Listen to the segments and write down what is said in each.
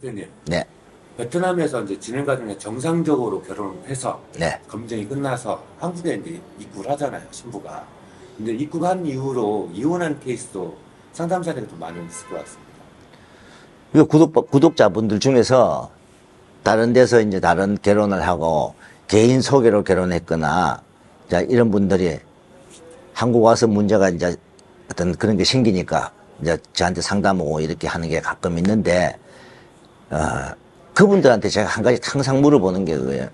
대표님, 네, 베트남에서 이제 진행 과정에 정상적으로 결혼해서 네. 검증이 끝나서 한국에 이제 입국을 하잖아요, 신부가. 근데 입국한 이후로 이혼한 케이스도 상담 사례가 좀 많이 있을 것 같습니다. 이 구독자분들 중에서 다른 데서 이제 다른 결혼을 하고 개인 소개로 결혼했거나, 자, 이런 분들이 한국 와서 문제가 이제 어떤 그런 게 생기니까 이제 저한테 상담 오고 이렇게 하는 게 가끔 있는데, 그분들한테 제가 한 가지 항상 물어보는 게 그거예요.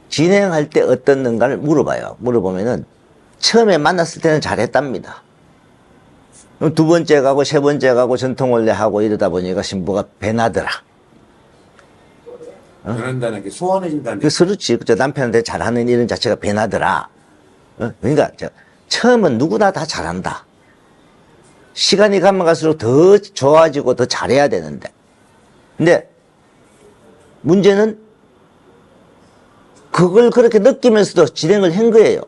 진행할 때 어떻는가를 물어봐요. 물어보면은 처음에 만났을 때는 잘했답니다. 두 번째 가고 세 번째 가고 전통혼례 하고 이러다 보니까 신부가 배나더라. 변한다는 게 소원해진다는 그렇지. 저 남편한테 잘하는 일은 자체가 배나더라. 그러니까 처음은 누구나 다 잘한다. 시간이 가면 갈수록 더 좋아지고 더 잘해야 되는데. 근데 문제는 그걸 그렇게 느끼면서도 진행을 한 거예요.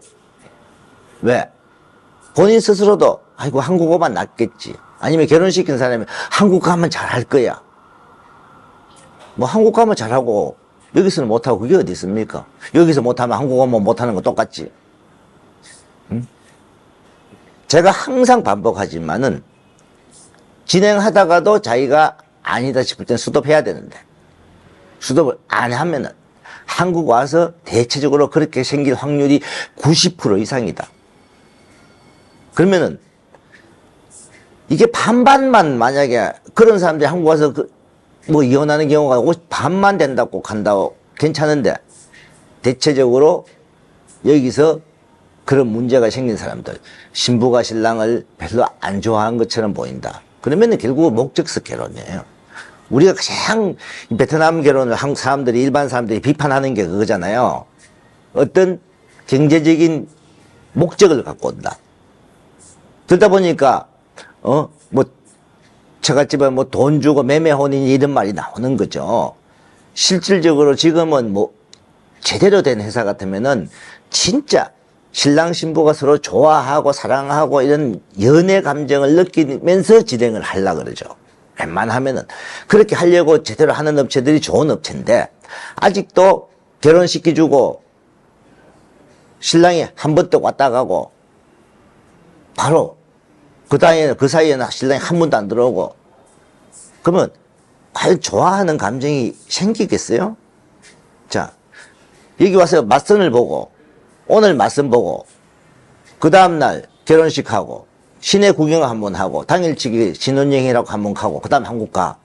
왜? 본인 스스로도 아이고 한국어만 낫겠지. 아니면 결혼시킨 사람이 한국 가면 잘할 거야. 뭐 한국 가면 잘하고 여기서는 못하고 그게 어디 있습니까? 여기서 못하면 한국 가면 못하는 거 똑같지. 응? 제가 항상 반복하지만은 진행하다가도 자기가 아니다 싶을 땐 스톱해야 되는데 스톱을 안 하면은 한국 와서 대체적으로 그렇게 생길 확률이 90% 이상이다. 그러면은 이게 반반만 만약에 그런 사람들이 한국 와서 뭐 이혼하는 경우가 반만 된다고 간다고 괜찮은데 대체적으로 여기서 그런 문제가 생긴 사람들, 신부가 신랑을 별로 안 좋아하는 것처럼 보인다. 그러면은 결국 목적성 결혼이에요. 우리가 가장 베트남 결혼을 한국 사람들이, 일반 사람들이 비판하는 게 그거잖아요. 어떤 경제적인 목적을 갖고 온다. 그러다 보니까 뭐 처갓집에 뭐 돈 주고 매매 혼인 이런 말이 나오는 거죠. 실질적으로 지금은 뭐 제대로 된 회사 같으면은 진짜 신랑 신부가 서로 좋아하고 사랑하고 이런 연애 감정을 느끼면서 진행을 하려고 그러죠. 웬만하면은 그렇게 하려고 제대로 하는 업체들이 좋은 업체인데 아직도 결혼시켜주고 신랑이 한 번 더 왔다 가고 바로 그 사이에는 신랑이 한 번도 안 들어오고 그러면 과연 좋아하는 감정이 생기겠어요? 자, 여기 와서 맞선을 보고 오늘 맞선 보고 그 다음날 결혼식하고 시내 구경을 한번 하고 당일치기 신혼여행이라고 한번 가고 그 다음 한국 가.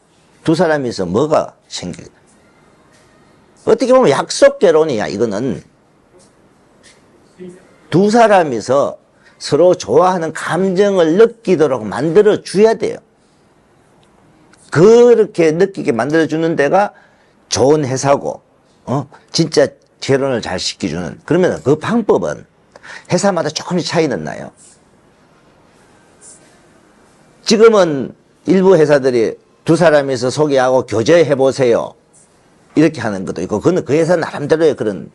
두 사람이서 뭐가 생겨? 어떻게 보면 약속 결혼이야. 이거는 두 사람이서 서로 좋아하는 감정을 느끼도록 만들어 줘야 돼요. 그렇게 느끼게 만들어 주는 데가 좋은 회사고 진짜 결혼을 잘 시켜주는. 그러면 그 방법은 회사마다 조금씩 차이는 나요. 지금은 일부 회사들이 두 사람이서 소개하고 교제해보세요 이렇게 하는 것도 있고 그건 그 회사 나름대로의 그런.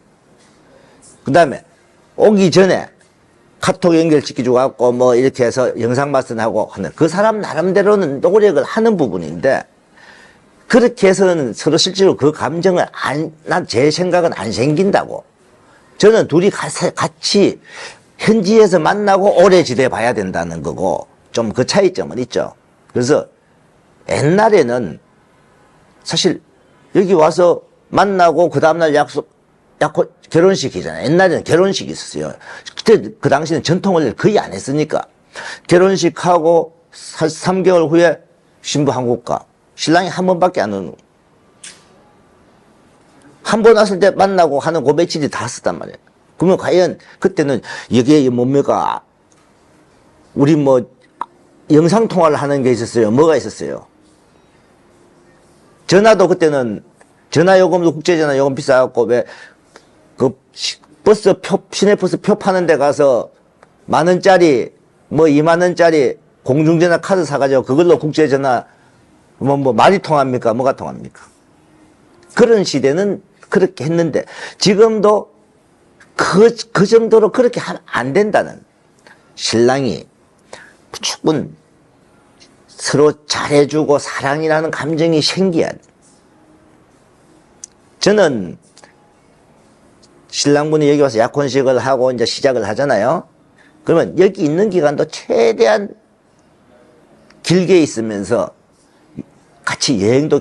그 다음에 오기 전에 카톡 연결시켜주고 갖고 뭐 이렇게 해서 영상 말씀하고 하는 그 사람 나름대로는 노력을 하는 부분인데 그렇게 해서는 서로 실제로 그 감정을 난 제 생각은 안 생긴다고. 저는 둘이 같이 현지에서 만나고 오래 지내 봐야 된다는 거고 좀 그 차이점은 있죠. 그래서 옛날에는 사실 여기 와서 만나고 그 다음날 결혼식이잖아요. 옛날에는 결혼식이 있었어요. 그때 그 당시에는 전통을 거의 안 했으니까 결혼식하고 3개월 후에 신부 한국 가. 신랑이 한 번밖에 안 오는. 한 번 왔을 때 만나고 하는 그 며칠이 다 썼단 말이에요. 그러면 과연 그때는 이게 뭡니까? 우리 뭐 영상통화를 하는 게 있었어요. 뭐가 있었어요? 전화도 그때는 전화요금도 국제전화 요금 비싸갖고 왜 그 버스 표, 시내버스 표 파는 데 가서 10,000원짜리 뭐 20,000원짜리 공중전화 카드 사가지고 그걸로 국제전화 뭐 말이 통합니까? 뭐가 통합니까? 그런 시대는 그렇게 했는데 지금도 그 정도로 그렇게 하면 안 된다는. 신랑이 무조건 서로 잘해주고 사랑이라는 감정이 생겨야 돼. 저는 신랑분이 여기 와서 약혼식을 하고 이제 시작을 하잖아요. 그러면 여기 있는 기간도 최대한 길게 있으면서 같이 여행도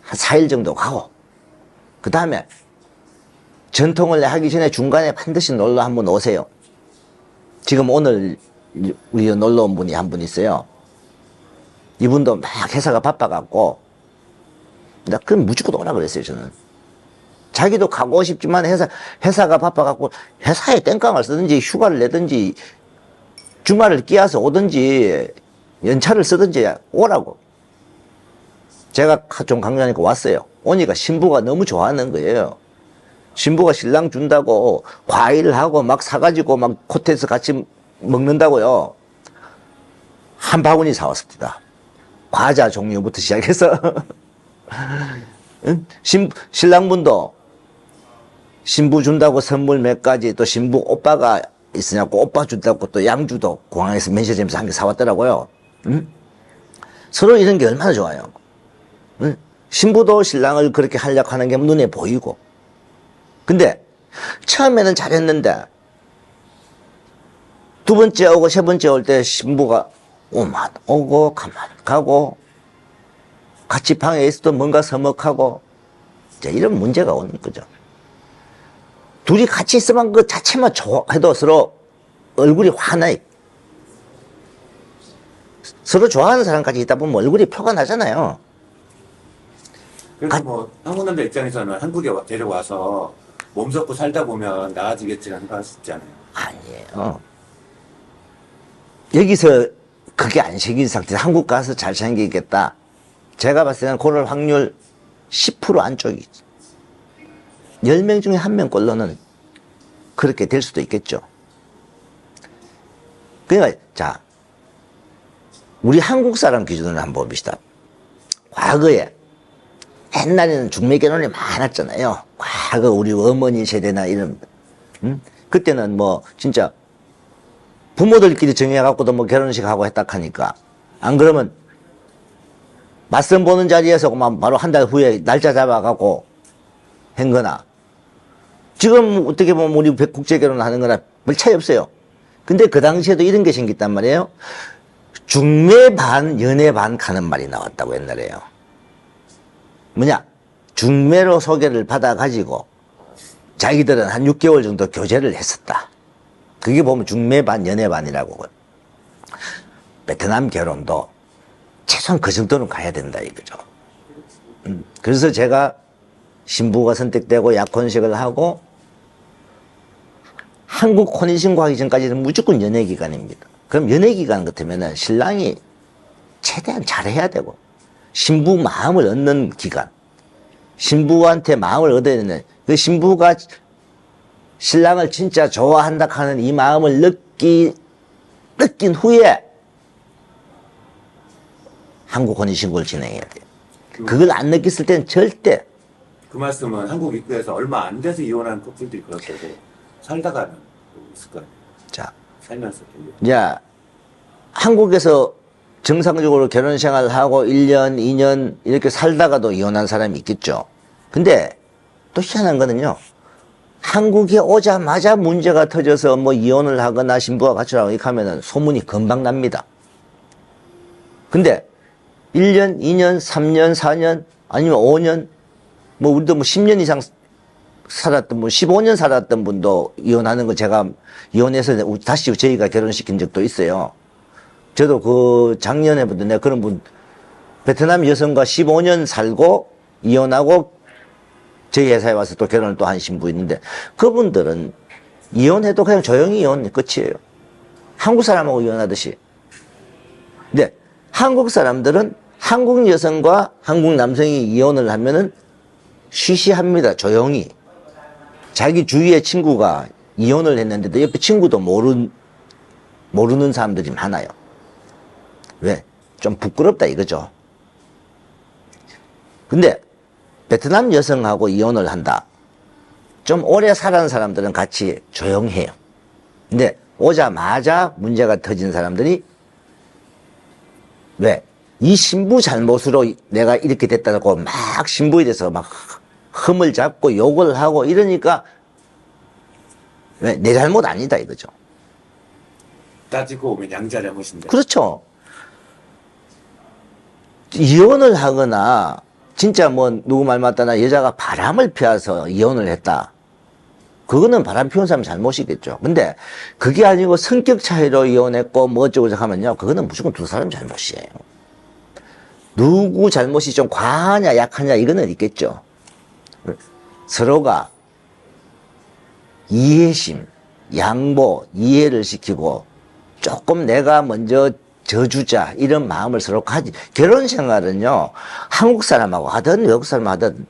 한 4일 정도 가고, 그 다음에 전통을 하기 전에 중간에 반드시 놀러 한번 오세요. 지금 오늘 우리 놀러 온 분이 한 분 있어요. 이분도 막 회사가 바빠갖고, 나 그럼 무조건 오라 그랬어요, 저는. 자기도 가고 싶지만 회사가 바빠갖고 회사에 땡깡을 쓰든지 휴가를 내든지 주말을 끼어서 오든지 연차를 쓰든지 오라고. 제가 좀 강조하니까 왔어요. 오니까 신부가 너무 좋아하는 거예요. 신부가 신랑 준다고 과일을 하고 막 사가지고 막 호텔에서 같이 먹는다고요. 한 바구니 사왔습니다. 과자 종류부터 시작해서. 신랑분도 신부 준다고 선물 몇 가지, 또 신부 오빠가 있으냐고 오빠 준다고 또 양주도 공항에서 면세점에서 한 개 사왔더라고요. 서로 이런 게 얼마나 좋아요. 신부도 신랑을 그렇게 하려고 하는 게 눈에 보이고. 근데 처음에는 잘했는데 두 번째 오고 세 번째 올 때 신부가 오만 오고 가만 가고 같이 방에 있어도 뭔가 서먹하고 이제 이런 문제가 오는 거죠. 둘이 같이 있으면 그 자체만 좋아해도 서로 얼굴이 환해. 서로 좋아하는 사람까지 있다 보면 얼굴이 표가 나잖아요. 그래서 뭐 한국 남자 입장에서는 한국에 데려와서 몸 섞고 살다 보면 나아지겠지라는 거 하시잖아요. 아니에요. 여기서 그게 안 생긴 상태에서 한국 가서 잘 생기겠다. 제가 봤을 때는 그럴 확률 10% 안쪽이지. 10명 중에 1명꼴로는 그렇게 될 수도 있겠죠. 그러니까, 자, 우리 한국 사람 기준으로 한번 봅시다. 과거에, 옛날에는 중매 결혼이 많았잖아요. 과거 우리 어머니 세대나 이런, 그때는 뭐, 진짜, 부모들끼리 정해갖고도 뭐 결혼식 하고 했다 하니까, 안 그러면, 맞선 보는 자리에서 바로 한 달 후에 날짜 잡아갖고 한 거나, 지금 어떻게 보면 우리 국제 결혼하는 거나 별 차이 없어요. 근데 그 당시에도 이런 게 생겼단 말이에요. 중매 반, 연애 반 가는 말이 나왔다고 옛날에요. 뭐냐? 중매로 소개를 받아가지고 자기들은 한 6개월 정도 교제를 했었다. 그게 보면 중매 반, 연애 반이라고. 베트남 결혼도 최소한 그 정도는 가야 된다 이거죠. 그래서 제가 신부가 선택되고 약혼식을 하고 한국 혼인신고 하기 전까지는 무조건 연애기간입니다. 그럼 연애기간 같으면은 신랑이 최대한 잘해야 되고 신부 마음을 얻는 기간, 신부한테 마음을 얻어야 되는, 그 신부가 신랑을 진짜 좋아한다 하는 이 마음을 느낀 후에 한국 혼인신고를 진행해야 돼요. 그걸 안 느꼈을 때는 절대. 그 말씀은 한국 입구에서 얼마 안 돼서 이혼한 커플들이 그럴 거고 살다가는 있을 거예요. 자, 살면서. 이제 한국에서 정상적으로 결혼 생활을 하고 1년, 2년 이렇게 살다가도 이혼한 사람이 있겠죠. 근데 또 희한한 거는요. 한국에 오자마자 문제가 터져서 뭐 이혼을 하거나 신부가 가출하고 이렇게 하면은 소문이 금방 납니다. 근데 1년, 2년, 3년, 4년 아니면 5년 뭐 우리도 뭐 10년 이상 살았던 분, 15년 살았던 분도 이혼하는 거 제가 이혼해서 다시 저희가 결혼시킨 적도 있어요. 저도 그 작년에부터 내가 그런 분, 베트남 여성과 15년 살고 이혼하고 저희 회사에 와서 또 결혼을 또 한 신부 있는데 그분들은 이혼해도 그냥 조용히 이혼 끝이에요. 한국 사람하고 이혼하듯이. 근데 한국 사람들은 한국 여성과 한국 남성이 이혼을 하면은 쉬쉬합니다. 조용히. 자기 주위의 친구가 이혼을 했는데도 옆에 친구도 모르는 사람들이 많아요. 왜? 좀 부끄럽다 이거죠. 근데 베트남 여성하고 이혼을 한다. 좀 오래 살아는 사람들은 같이 조용해요. 근데 오자마자 문제가 터진 사람들이 왜? 이 신부 잘못으로 내가 이렇게 됐다고 막 신부에 대해서 막 흠을 잡고 욕을 하고 이러니까 왜? 내 잘못 아니다 이거죠. 따지고 보면 양자 잘못인데. 그렇죠. 이혼을 하거나 진짜 뭐 누구 말 맞다나 여자가 바람을 피워서 이혼을 했다. 그거는 바람 피운 사람 잘못이겠죠. 근데 그게 아니고 성격 차이로 이혼했고 뭐 어쩌고 저쩌고 하면요. 그거는 무조건 두 사람 잘못이에요. 누구 잘못이 좀 과하냐 약하냐 이거는 있겠죠. 서로가 이해심, 양보, 이해를 시키고 조금 내가 먼저 져주자 이런 마음을 서로 가지. 결혼 생활은요 한국 사람하고 하든 외국 사람 하든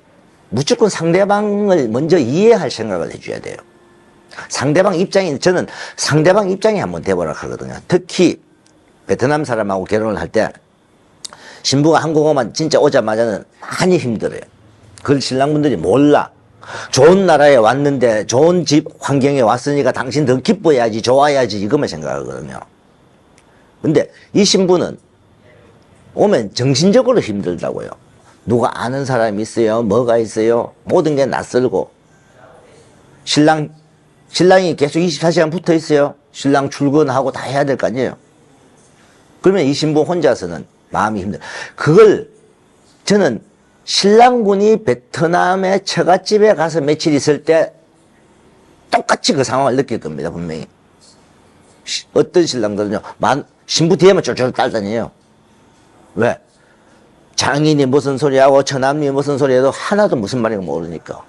무조건 상대방을 먼저 이해할 생각을 해줘야 돼요. 상대방 입장이 저는 상대방 입장이 한번 돼보라 하거든요. 특히 베트남 사람하고 결혼을 할 때 신부가 한국어만 진짜 오자마자는 많이 힘들어요. 그걸 신랑분들이 몰라. 좋은 나라에 왔는데 좋은 집 환경에 왔으니까 당신 더 기뻐야지 좋아야지 이것만 생각하거든요. 근데 이 신부는 오면 정신적으로 힘들다고요. 누가 아는 사람이 있어요? 뭐가 있어요? 모든 게 낯설고 신랑이 계속 24시간 붙어 있어요. 신랑 출근하고 다 해야 될 거 아니에요. 그러면 이 신부 혼자서는 마음이 힘들어요. 그걸 저는 신랑분이 베트남의 처갓집에 가서 며칠 있을 때 똑같이 그 상황을 느낄 겁니다. 분명히. 어떤 신랑들은요 신부 뒤에만 쫄쫄 따라다녀요. 왜? 장인이 무슨 소리하고 처남이 무슨 소리해도 하나도 무슨 말인가 모르니까.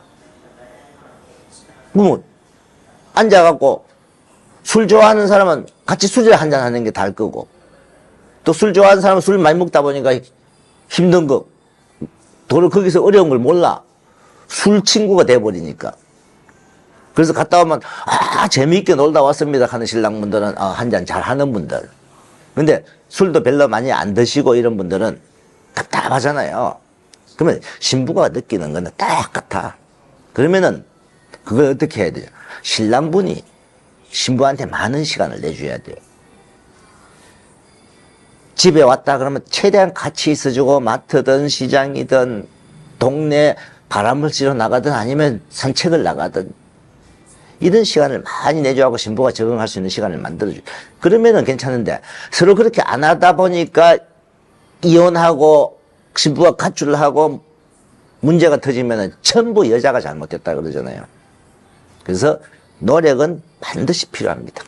뭐 앉아갖고 술 좋아하는 사람은 같이 술을 한잔 하는 게 다를 거고 또 술 좋아하는 사람은 술 많이 먹다 보니까 힘든 거 도로 거기서 어려운 걸 몰라. 술 친구가 돼버리니까. 그래서 갔다 오면 재미있게 놀다 왔습니다 하는 신랑분들은 한잔 잘하는 분들. 근데 술도 별로 많이 안 드시고 이런 분들은 답답하잖아요. 그러면 신부가 느끼는 건 똑같아. 그러면은 그걸 어떻게 해야 돼요? 신랑분이 신부한테 많은 시간을 내줘야 돼요. 집에 왔다 그러면 최대한 같이 있어주고 마트든 시장이든 동네 바람을 쐬러 나가든 아니면 산책을 나가든 이런 시간을 많이 내줘하고 신부가 적응할 수 있는 시간을 만들어줘요. 그러면은 괜찮은데 서로 그렇게 안 하다 보니까 이혼하고 신부가 가출을 하고 문제가 터지면은 전부 여자가 잘못됐다 그러잖아요. 그래서 노력은 반드시 필요합니다.